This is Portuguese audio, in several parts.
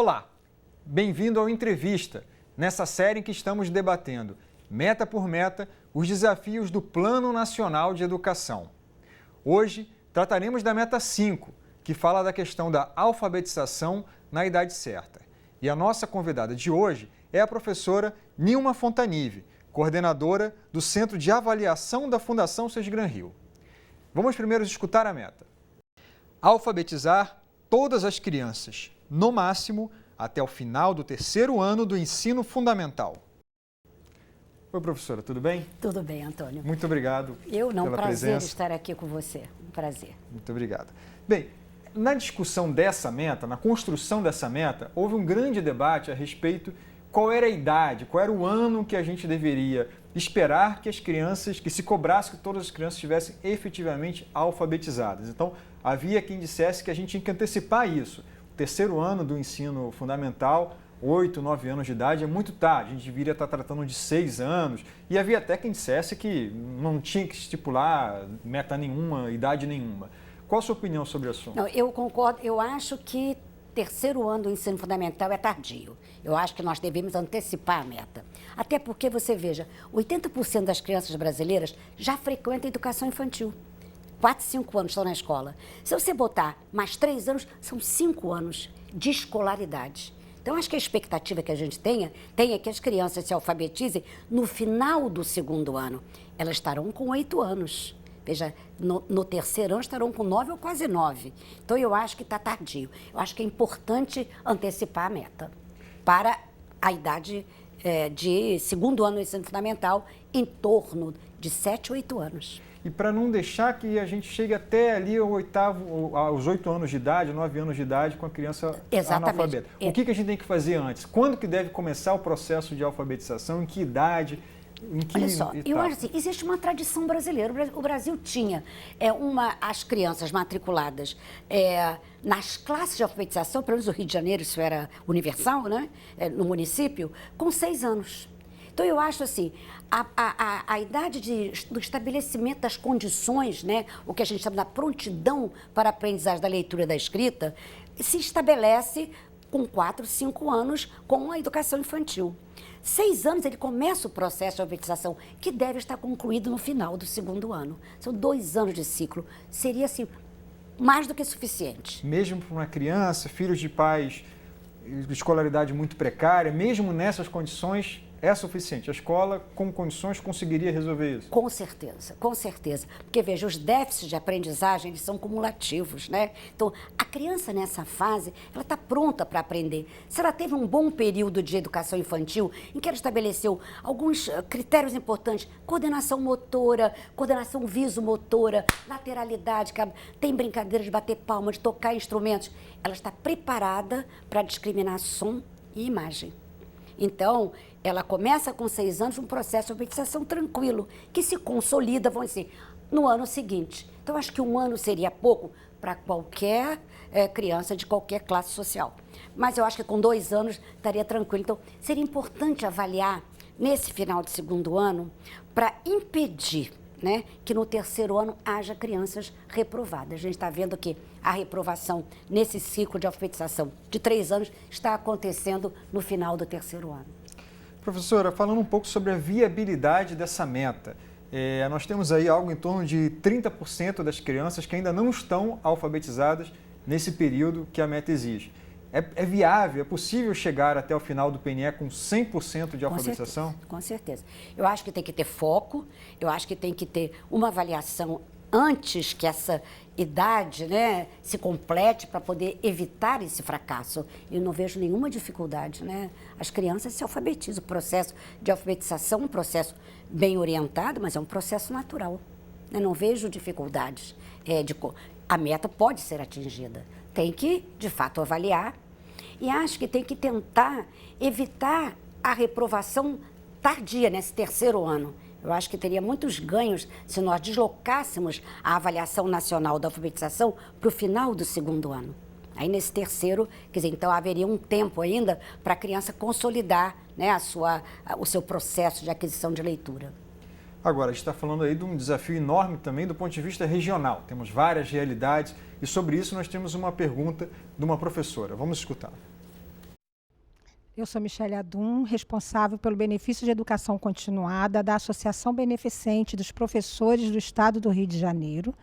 Olá, bem-vindo ao Entrevista, nessa série em que estamos debatendo, meta por meta, os desafios do Plano Nacional de Educação. Hoje, trataremos da meta 5, que fala da questão da alfabetização na idade certa. E a nossa convidada de hoje é a professora Nilma Fontanive, coordenadora do Centro de Avaliação da Fundação Sesgran Rio. Vamos primeiro escutar a meta. Alfabetizar todas as crianças, no máximo, até o final do terceiro ano do ensino fundamental. Oi, professora, tudo bem? Tudo bem, Antônio. Muito obrigado pela prazer presença. estar aqui com você. Um prazer. Muito obrigado. Bem, na discussão dessa meta, na construção dessa meta, houve um grande debate a respeito qual era a idade, qual era o ano que a gente deveria esperar que as crianças, que se cobrasse que todas as crianças estivessem efetivamente alfabetizadas. Então, havia quem dissesse que a gente tinha que antecipar isso. O terceiro ano do ensino fundamental, 8, 9 anos de idade, é muito tarde. A gente deveria estar tratando de 6 anos. E havia até quem dissesse que não tinha que estipular meta nenhuma, idade nenhuma. Qual a sua opinião sobre o assunto? Não, eu concordo. Eu acho que terceiro ano do ensino fundamental é tardio. Eu acho que nós devemos antecipar a meta. Até porque, você veja, 80% das crianças brasileiras já frequentam educação infantil. 4, 5 anos estão na escola. Se você botar mais 3 anos, são 5 anos de escolaridade. Então, acho que a expectativa que a gente tenha é que as crianças se alfabetizem no final do segundo ano. Elas estarão com 8 anos. Veja, no terceiro ano estarão com 9 ou quase 9. Então, eu acho que está tardio. Eu acho que é importante antecipar a meta para a idade de segundo ano do ensino fundamental, em torno de 7 ou 8 anos. E para não deixar que a gente chegue até ali aos 8 anos de idade, 9 anos de idade, com a criança analfabeta. O que a gente tem que fazer antes? Quando que deve começar o processo de alfabetização? Em que idade? Olha só, eu acho assim, existe uma tradição brasileira. O Brasil tinha as crianças matriculadas nas classes de alfabetização, pelo menos no Rio de Janeiro, isso era universal, né? No município, com 6 anos. Então, eu acho assim, a idade do estabelecimento das condições, né, o que a gente chama da prontidão para a aprendizagem da leitura e da escrita, se estabelece com 4, 5 anos com a educação infantil. 6 anos ele começa o processo de alfabetização, que deve estar concluído no final do segundo ano. São 2 anos de ciclo. Seria, assim, mais do que suficiente. Mesmo para uma criança, filhos de pais de escolaridade muito precária, mesmo nessas condições, é suficiente? A escola, com condições, conseguiria resolver isso? Com certeza, com certeza. Porque, veja, os déficits de aprendizagem, eles são cumulativos, né? Então, a criança nessa fase, ela está pronta para aprender. Se ela teve um bom período de educação infantil, em que ela estabeleceu alguns critérios importantes, coordenação motora, coordenação visomotora, lateralidade, tem brincadeira de bater palma, de tocar instrumentos, ela está preparada para discriminar som e imagem. Então, ela começa com 6 anos um processo de alfabetização tranquilo, que se consolida, vamos dizer, no ano seguinte. Então, acho que 1 ano seria pouco para qualquer criança de qualquer classe social. Mas eu acho que com 2 anos estaria tranquilo. Então, seria importante avaliar nesse final de segundo ano para impedir, né, que no terceiro ano haja crianças reprovadas. A gente está vendo que a reprovação nesse ciclo de alfabetização de 3 anos está acontecendo no final do terceiro ano. Professora, falando um pouco sobre a viabilidade dessa meta, nós temos aí algo em torno de 30% das crianças que ainda não estão alfabetizadas nesse período que a meta exige. É viável, é possível chegar até o final do PNE com 100% de alfabetização? Com certeza. Eu acho que tem que ter foco, eu acho que tem que ter uma avaliação antes que essa idade, né, se complete para poder evitar esse fracasso. Eu não vejo nenhuma dificuldade, né? As crianças se alfabetizam. O processo de alfabetização é um processo bem orientado, mas é um processo natural. Eu não vejo dificuldades. A meta pode ser atingida. Tem que, de fato, avaliar. E acho que tem que tentar evitar a reprovação tardia, nesse terceiro ano. Eu acho que teria muitos ganhos se nós deslocássemos a avaliação nacional da alfabetização para o final do segundo ano. Aí, nesse terceiro, quer dizer, então haveria um tempo ainda para a criança consolidar, né, o seu processo de aquisição de leitura. Agora, a gente está falando aí de um desafio enorme também do ponto de vista regional. Temos várias realidades e sobre isso nós temos uma pergunta de uma professora. Vamos escutar. Eu sou Michele Adum, responsável pelo benefício de educação continuada da Associação Beneficente dos Professores do Estado do Rio de Janeiro,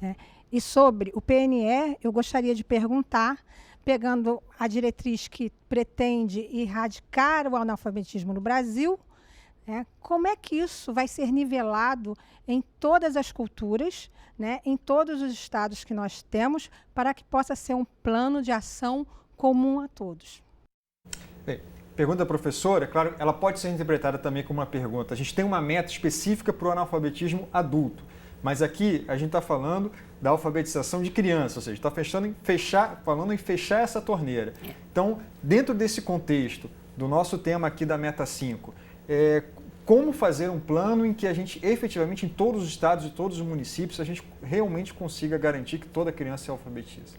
né? E sobre o PNE, eu gostaria de perguntar, pegando a diretriz que pretende erradicar o analfabetismo no Brasil, né, como é que isso vai ser nivelado em todas as culturas, né, em todos os estados que nós temos, para que possa ser um plano de ação comum a todos? Bem, pergunta da professora, claro, ela pode ser interpretada também como uma pergunta. A gente tem uma meta específica para o analfabetismo adulto, mas aqui a gente está falando da alfabetização de criança, ou seja, está falando em fechar essa torneira. Então, dentro desse contexto do nosso tema aqui da Meta 5, como fazer um plano em que a gente efetivamente, em todos os estados e todos os municípios, a gente realmente consiga garantir que toda criança se alfabetize?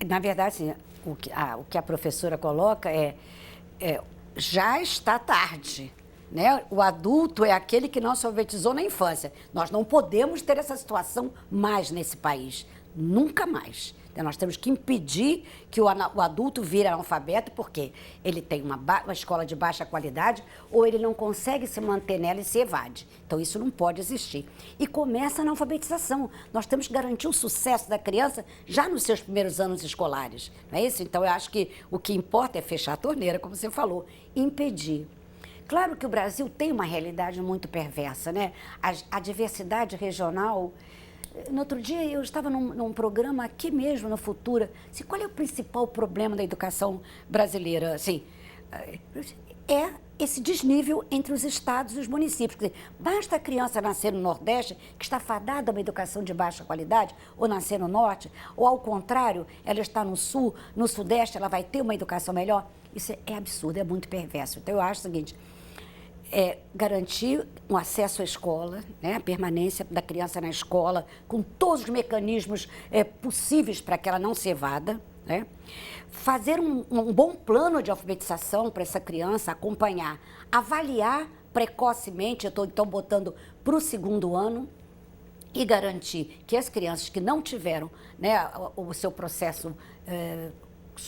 Na verdade, assim, o que a professora coloca já está tarde, né? O adulto é aquele que não se alfabetizou na infância. Nós não podemos ter essa situação mais nesse país, nunca mais. Nós temos que impedir que o adulto vire analfabeto porque ele tem uma escola de baixa qualidade ou ele não consegue se manter nela e se evade. Então, isso não pode existir. E começa na alfabetização. Nós temos que garantir o sucesso da criança já nos seus primeiros anos escolares. Não é isso? Então, eu acho que o que importa é fechar a torneira, como você falou, impedir. Claro que o Brasil tem uma realidade muito perversa, né? A diversidade regional... No outro dia, eu estava num programa aqui mesmo, na Futura. Assim, qual é o principal problema da educação brasileira? Assim, é esse desnível entre os estados e os municípios. Quer dizer, basta a criança nascer no Nordeste, que está fadada a uma educação de baixa qualidade, ou nascer no Norte, ou ao contrário, ela está no Sul, no Sudeste, ela vai ter uma educação melhor. Isso é absurdo, é muito perverso. Então, eu acho o seguinte... garantir um acesso à escola, né, a permanência da criança na escola, com todos os mecanismos possíveis para que ela não se evada, né? Fazer um bom plano de alfabetização para essa criança, acompanhar, avaliar precocemente, eu estou então botando para o 2º ano, e garantir que as crianças que não tiveram, né, o seu processo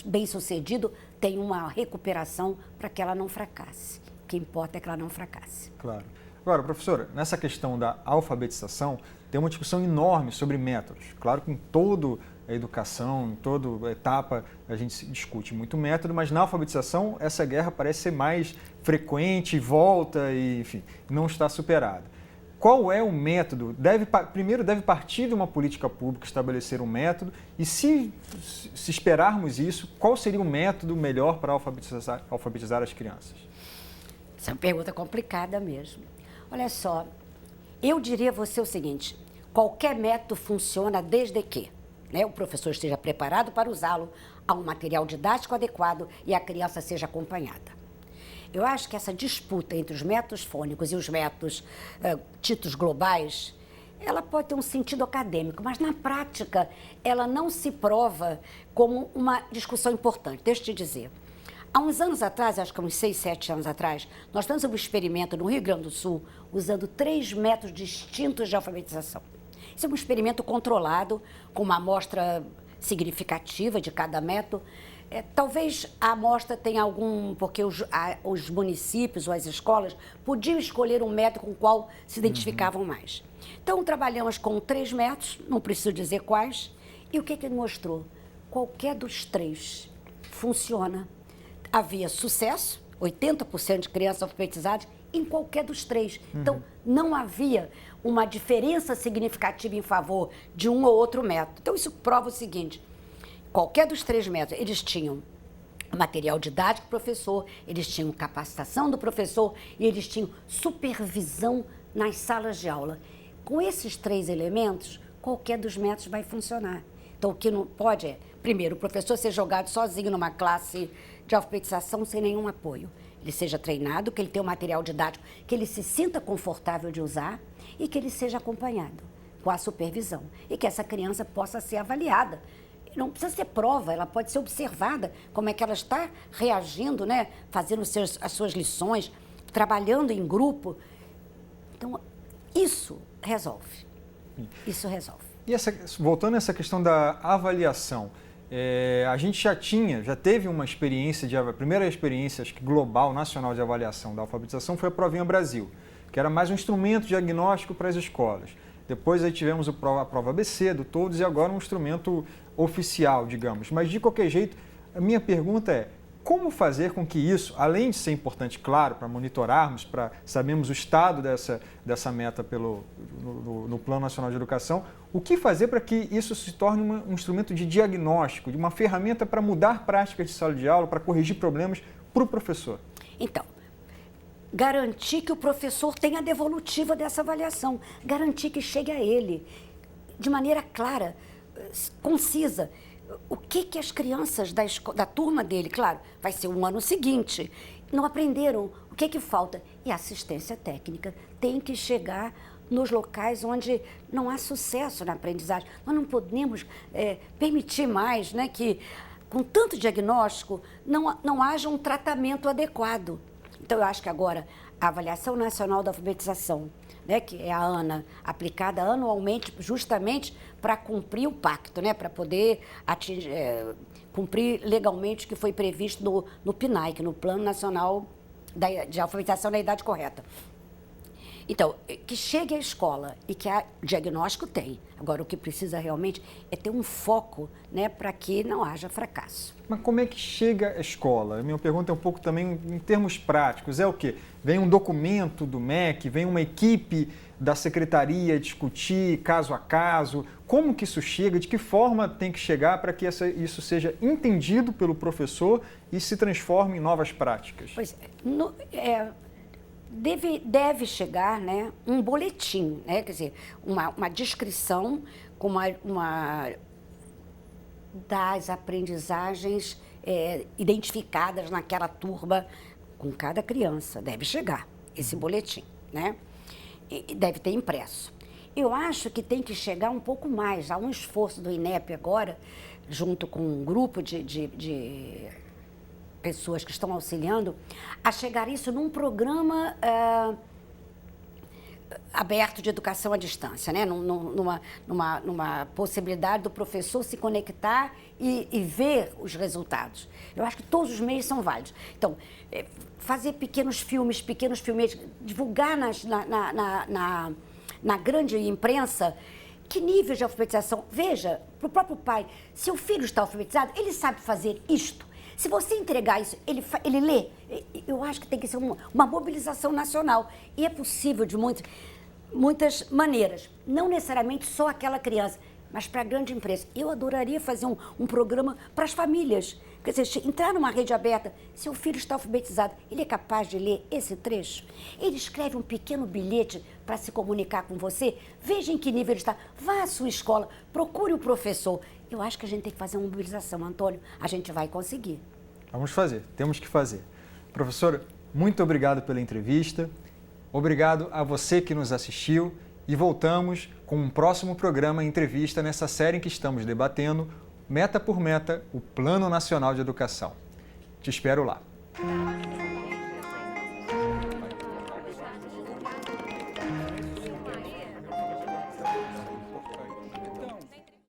bem sucedido tenham uma recuperação para que ela não fracasse. O que importa é que ela não fracasse. Claro. Agora, professora, nessa questão da alfabetização, tem uma discussão enorme sobre métodos. Claro que em toda a educação, em toda etapa, a gente discute muito método, mas na alfabetização essa guerra parece ser mais frequente, volta e, enfim, não está superada. Qual é o método? Primeiro deve partir de uma política pública estabelecer um método e se esperarmos isso, qual seria o método melhor para alfabetizar as crianças? Essa é uma pergunta complicada mesmo. Olha só, eu diria a você o seguinte, qualquer método funciona desde que, né, o professor esteja preparado para usá-lo, há um material didático adequado e a criança seja acompanhada. Eu acho que essa disputa entre os métodos fônicos e os métodos ditos globais, ela pode ter um sentido acadêmico, mas na prática ela não se prova como uma discussão importante. Deixa eu te dizer. Há uns anos atrás, acho que há uns 6, 7 anos atrás, nós fizemos um experimento no Rio Grande do Sul usando 3 métodos distintos de alfabetização. Isso é um experimento controlado, com uma amostra significativa de cada método. Talvez a amostra tenha porque os municípios ou as escolas podiam escolher um método com o qual se identificavam mais. Então, trabalhamos com 3 métodos, não preciso dizer quais, e o que ele mostrou? Qualquer dos 3 funciona. Havia sucesso, 80% de crianças alfabetizadas, em qualquer dos 3. Então, não havia uma diferença significativa em favor de um ou outro método. Então, isso prova o seguinte, qualquer dos 3 métodos, eles tinham material didático do professor, eles tinham capacitação do professor e eles tinham supervisão nas salas de aula. Com esses 3 elementos, qualquer dos métodos vai funcionar. Então, o que não pode é, primeiro, o professor ser jogado sozinho numa classe de alfabetização sem nenhum apoio. Ele seja treinado, que ele tenha um material didático, que ele se sinta confortável de usar e que ele seja acompanhado com a supervisão. E que essa criança possa ser avaliada. Não precisa ser prova, ela pode ser observada, como é que ela está reagindo, né? Fazendo as suas lições, trabalhando em grupo. Então, isso resolve. Isso resolve. E voltando a essa questão da avaliação, a gente já teve uma experiência, a primeira experiência acho que global, nacional de avaliação da alfabetização foi a Provinha Brasil, que era mais um instrumento diagnóstico para as escolas. Depois aí tivemos a prova ABC do Todos e agora um instrumento oficial, digamos. Mas de qualquer jeito, a minha pergunta é, como fazer com que isso, além de ser importante, claro, para monitorarmos, para sabermos o estado dessa meta no Plano Nacional de Educação, o que fazer para que isso se torne um instrumento de diagnóstico, de uma ferramenta para mudar práticas de sala de aula, para corrigir problemas para o professor? Então, garantir que o professor tenha a devolutiva dessa avaliação, garantir que chegue a ele de maneira clara, concisa. O que as crianças da turma dele, claro, vai ser um ano seguinte, não aprenderam, o que falta? E a assistência técnica tem que chegar nos locais onde não há sucesso na aprendizagem. Nós não podemos permitir mais, né, que, com tanto diagnóstico, não haja um tratamento adequado. Então, eu acho que agora a Avaliação Nacional da Alfabetização, né, que é a ANA, aplicada anualmente justamente para cumprir o pacto, né, para poder cumprir legalmente o que foi previsto no PNAE, no Plano Nacional de Alfabetização da Idade Correta. Então, que chegue à escola e que a diagnóstico tem. Agora, o que precisa realmente é ter um foco, né, para que não haja fracasso. Mas como é que chega à escola? A minha pergunta é um pouco também em termos práticos. É o quê? Vem um documento do MEC, vem uma equipe da secretaria discutir caso a caso? Como que isso chega? De que forma tem que chegar para que isso seja entendido pelo professor e se transforme em novas práticas? Pois é, deve chegar, né, um boletim, né, quer dizer, uma descrição com das aprendizagens identificadas naquela turma com cada criança. Deve chegar esse boletim, né? E deve ter impresso. Eu acho que tem que chegar um pouco mais. Há um esforço do INEP agora, junto com um grupo de pessoas que estão auxiliando, a chegar isso num programa aberto de educação à distância, né? Numa possibilidade do professor se conectar e ver os resultados. Eu acho que todos os meios são válidos. Então, fazer pequenos filmes, divulgar na grande imprensa que nível de alfabetização. Veja, para o próprio pai, se o filho está alfabetizado, ele sabe fazer isto. Se você entregar isso, ele lê. Eu acho que tem que ser uma mobilização nacional. E é possível de muitas maneiras. Não necessariamente só aquela criança, mas para a grande empresa. Eu adoraria fazer um programa para as famílias. Quer dizer, entrar numa rede aberta, seu filho está alfabetizado, ele é capaz de ler esse trecho? Ele escreve um pequeno bilhete para se comunicar com você? Veja em que nível ele está. Vá à sua escola, procure o professor. Eu acho que a gente tem que fazer uma mobilização, Antônio. A gente vai conseguir. Vamos fazer, temos que fazer. Professora, muito obrigado pela entrevista. Obrigado a você que nos assistiu e voltamos com um próximo programa entrevista nessa série em que estamos debatendo Meta por Meta, o Plano Nacional de Educação. Te espero lá.